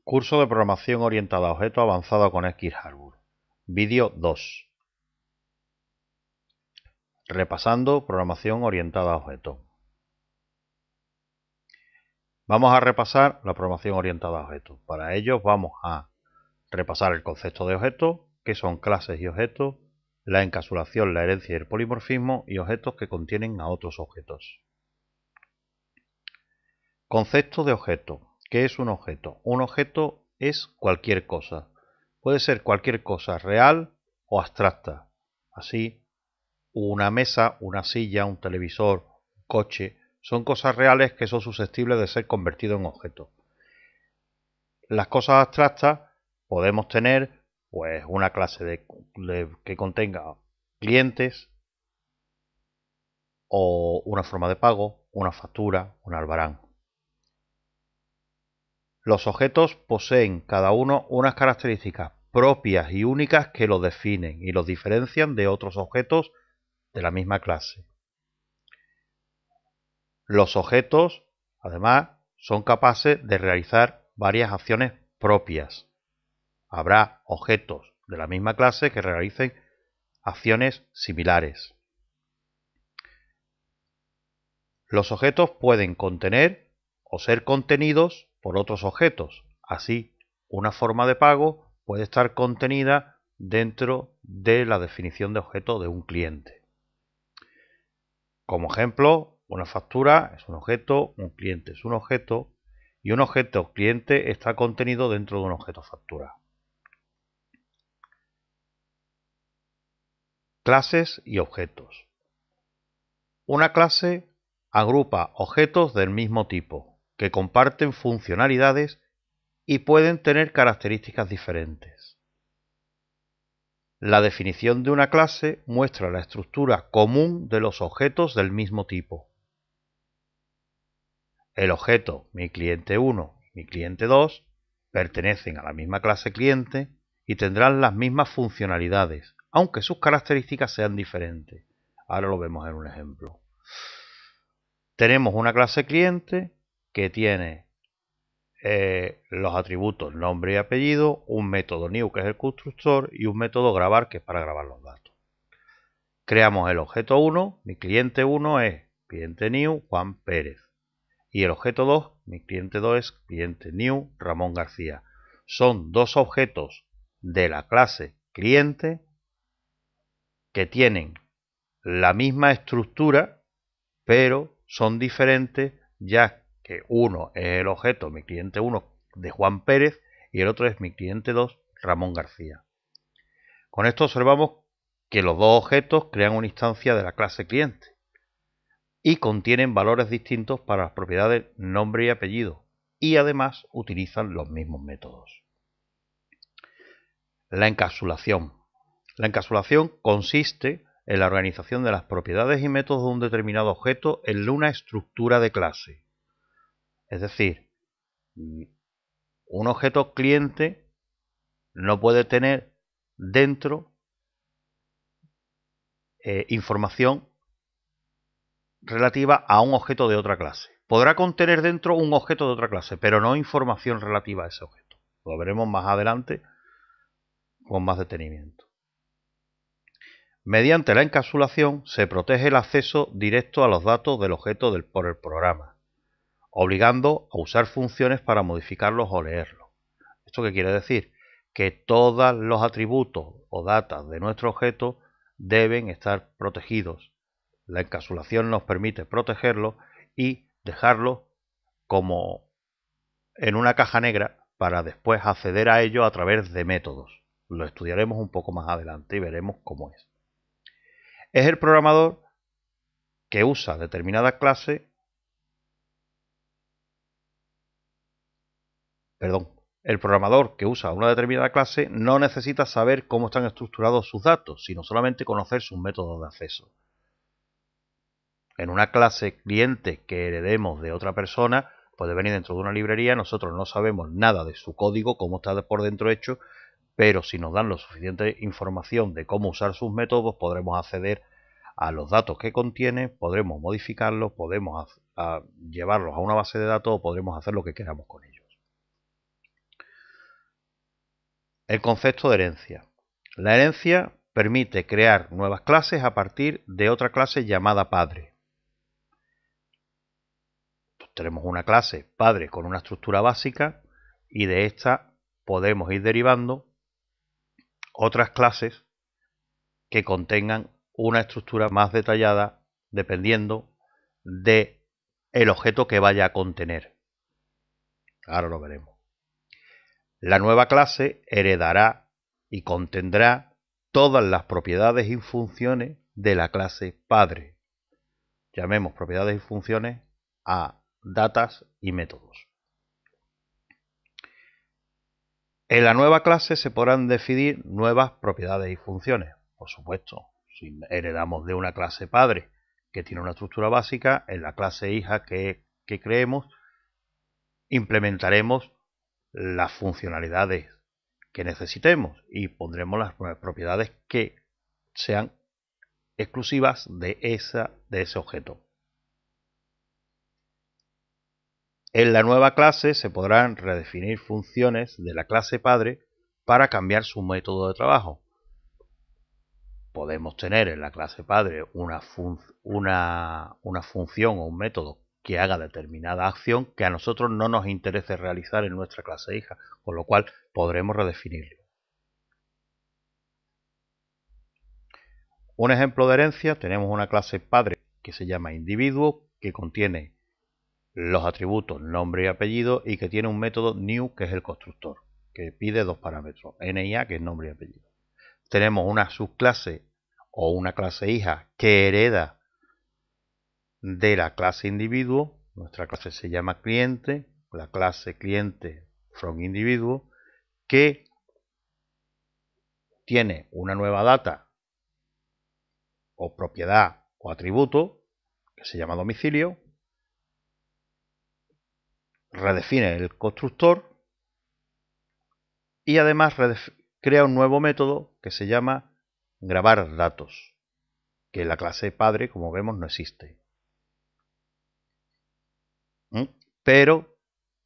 Curso de programación orientada a objetos avanzado con X-Hardware. Vídeo 2. Repasando programación orientada a objetos. Vamos a repasar la programación orientada a objetos. Para ello vamos a repasar el concepto de objetos, que son clases y objetos, la encapsulación, la herencia y el polimorfismo, y objetos que contienen a otros objetos. Concepto de objeto. ¿Qué es un objeto? Un objeto es cualquier cosa. Puede ser cualquier cosa real o abstracta. Así, una mesa, una silla, un televisor, un coche, son cosas reales que son susceptibles de ser convertidos en objetos. Las cosas abstractas podemos tener pues una clase que contenga clientes o una forma de pago, una factura, un albarán. Los objetos poseen cada uno unas características propias y únicas que los definen y los diferencian de otros objetos de la misma clase. Los objetos, además, son capaces de realizar varias acciones propias. Habrá objetos de la misma clase que realicen acciones similares. Los objetos pueden contener o ser contenidos por otros objetos. Así, una forma de pago puede estar contenida dentro de la definición de objeto de un cliente. Como ejemplo, una factura es un objeto, un cliente es un objeto y un objeto cliente está contenido dentro de un objeto factura. Clases y objetos. Una clase agrupa objetos del mismo tipo, que comparten funcionalidades y pueden tener características diferentes. La definición de una clase muestra la estructura común de los objetos del mismo tipo. El objeto mi cliente 1 y mi cliente 2 pertenecen a la misma clase cliente y tendrán las mismas funcionalidades, aunque sus características sean diferentes. Ahora lo vemos en un ejemplo. Tenemos una clase cliente que tiene los atributos nombre y apellido, un método new que es el constructor y un método grabar que es para grabar los datos. Creamos el objeto 1, mi cliente 1 es cliente new Juan Pérez y el objeto 2, mi cliente 2 es cliente new Ramón García. Son dos objetos de la clase cliente que tienen la misma estructura pero son diferentes ya que uno es el objeto mi cliente 1 de Juan Pérez y el otro es mi cliente 2 Ramón García. Con esto observamos que los dos objetos crean una instancia de la clase cliente y contienen valores distintos para las propiedades nombre y apellido y además utilizan los mismos métodos. La encapsulación. La encapsulación consiste en la organización de las propiedades y métodos de un determinado objeto en una estructura de clase. Es decir, un objeto cliente no puede tener dentro información relativa a un objeto de otra clase. Podrá contener dentro un objeto de otra clase, pero no información relativa a ese objeto. Lo veremos más adelante con más detenimiento. Mediante la encapsulación se protege el acceso directo a los datos del objeto por el programa, obligando a usar funciones para modificarlos o leerlos. ¿Esto qué quiere decir? Que todos los atributos o datos de nuestro objeto deben estar protegidos. La encapsulación nos permite protegerlos y dejarlos como en una caja negra para después acceder a ellos a través de métodos. Lo estudiaremos un poco más adelante y veremos cómo es. Es el programador que usa determinada clase, el programador que usa una determinada clase no necesita saber cómo están estructurados sus datos, sino solamente conocer sus métodos de acceso. En una clase cliente que heredemos de otra persona, puede venir dentro de una librería, nosotros no sabemos nada de su código, cómo está por dentro hecho, pero si nos dan la suficiente información de cómo usar sus métodos, podremos acceder a los datos que contiene, podremos modificarlos, podemos llevarlos a una base de datos o podremos hacer lo que queramos con ellos. El concepto de herencia. La herencia permite crear nuevas clases a partir de otra clase llamada padre. Pues tenemos una clase padre con una estructura básica y de esta podemos ir derivando otras clases que contengan una estructura más detallada dependiendo de el objeto que vaya a contener. Ahora lo veremos. La nueva clase heredará y contendrá todas las propiedades y funciones de la clase padre. Llamemos propiedades y funciones a datas y métodos. En la nueva clase se podrán definir nuevas propiedades y funciones. Por supuesto, si heredamos de una clase padre que tiene una estructura básica, en la clase hija que creemos implementaremos las funcionalidades que necesitemos y pondremos las propiedades que sean exclusivas de ese objeto. En la nueva clase se podrán redefinir funciones de la clase padre para cambiar su método de trabajo. Podemos tener en la clase padre una función o un método que haga determinada acción que a nosotros no nos interese realizar en nuestra clase hija, con lo cual podremos redefinirlo. Un ejemplo de herencia, tenemos una clase padre que se llama individuo, que contiene los atributos nombre y apellido y que tiene un método new, que es el constructor, que pide dos parámetros, NIA, que es nombre y apellido. Tenemos una subclase o una clase hija que hereda de la clase individuo. Nuestra clase se llama cliente, la clase cliente from individuo, que tiene una nueva data o propiedad o atributo que se llama domicilio, redefine el constructor y además crea un nuevo método que se llama grabar datos, que en la clase padre, como vemos, no existe. Pero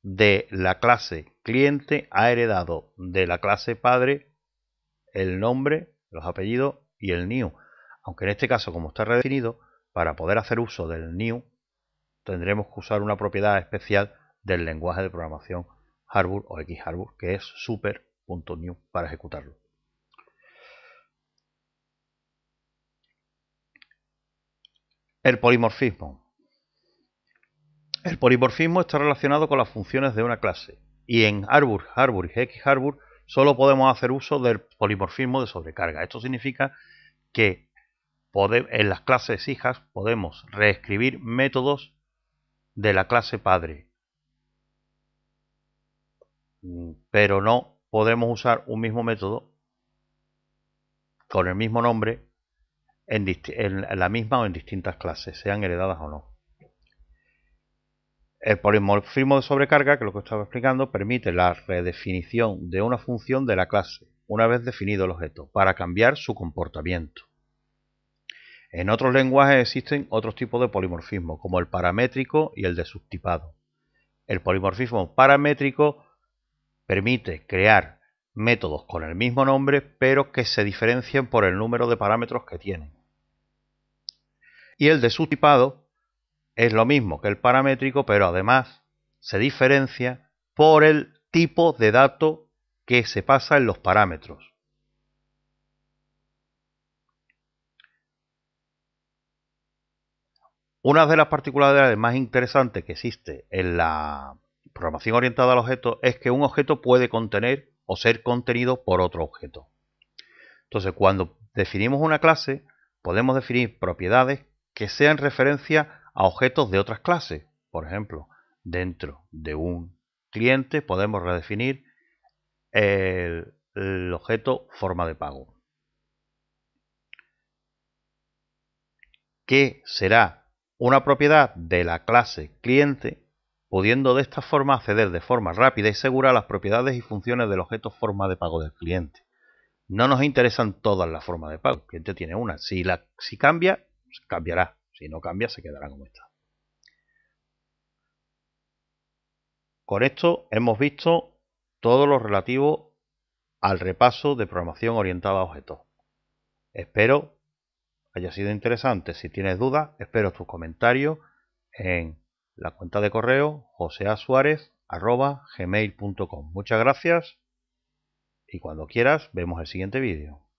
de la clase cliente ha heredado de la clase padre el nombre, los apellidos y el new. Aunque en este caso, como está redefinido, para poder hacer uso del new tendremos que usar una propiedad especial del lenguaje de programación Harbour o X-Harbour, que es super.new para ejecutarlo. El polimorfismo. El polimorfismo está relacionado con las funciones de una clase y en Harbour, Harbour y X-Harbour solo podemos hacer uso del polimorfismo de sobrecarga. Esto significa que en las clases hijas podemos reescribir métodos de la clase padre, pero no podemos usar un mismo método con el mismo nombre en la misma o en distintas clases, sean heredadas o no. El polimorfismo de sobrecarga, que es lo que estaba explicando, permite la redefinición de una función de la clase una vez definido el objeto para cambiar su comportamiento. En otros lenguajes existen otros tipos de polimorfismo, como el paramétrico y el de subtipado. El polimorfismo paramétrico permite crear métodos con el mismo nombre, pero que se diferencien por el número de parámetros que tienen. Y el de subtipado es lo mismo que el paramétrico, pero además se diferencia por el tipo de dato que se pasa en los parámetros. Una de las particularidades más interesantes que existe en la programación orientada al objeto es que un objeto puede contener o ser contenido por otro objeto. Entonces, cuando definimos una clase, podemos definir propiedades que sean referencia a objetos de otras clases. Por ejemplo, dentro de un cliente podemos redefinir el objeto forma de pago, que será una propiedad de la clase cliente, pudiendo de esta forma acceder de forma rápida y segura a las propiedades y funciones del objeto forma de pago del cliente. No nos interesan todas las formas de pago, el cliente tiene una. Si cambia, cambiará. Si no cambia, se quedará como está. Con esto hemos visto todo lo relativo al repaso de programación orientada a objetos. Espero haya sido interesante. Si tienes dudas, espero tus comentarios en la cuenta de correo joseasuarez@gmail.com. Muchas gracias y cuando quieras vemos el siguiente vídeo.